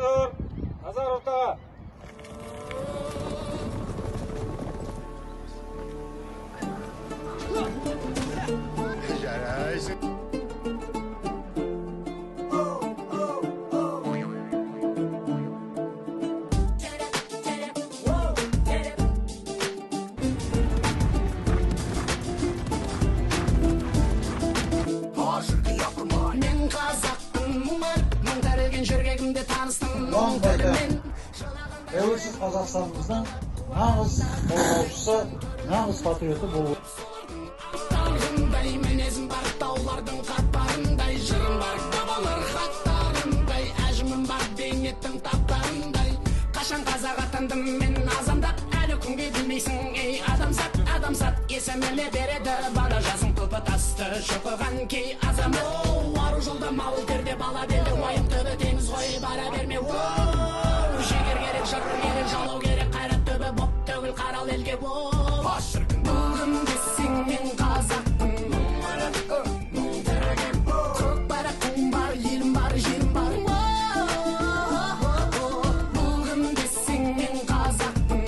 Тұр, назар ортаға. Жарайсың. Тәуелсіз Қазақстанымыздың нағыз қорғаушысы, нағыз патриоты болу. Таулардың қатпарындай жырым бар, бабалар хаттарындай, әжімім бар, бейнеттің таптарындай. Қашан қазақ атандым мен азамдап, әлі күнге білмейсің, ей адамзат, адамзат есіміне береді бала жазың құлпы тасты шоқыған кей азамат. Ару жолда мал терде бала белді, уайым түбі теңіз ғой, бара берме. Жегер керек, жырым керек, жалау керек, қайрат түбі боп төгіл қарал елге боп. Бүгін десең мен қазақпын, көк байрағым бар, елім бар, жерім бар. Бүгін десең мен қазақпын,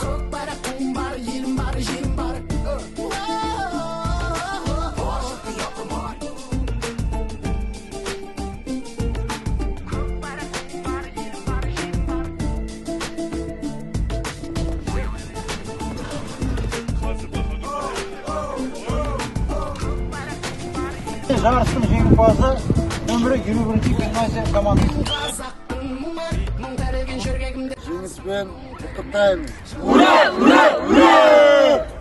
көк байрағым бар, елім бар, жерім бар. Жарыстың жеңімпазы нөмірі 21 гимназия командасы. Жеңіспен құттықтаймын. Ура, ура, ура!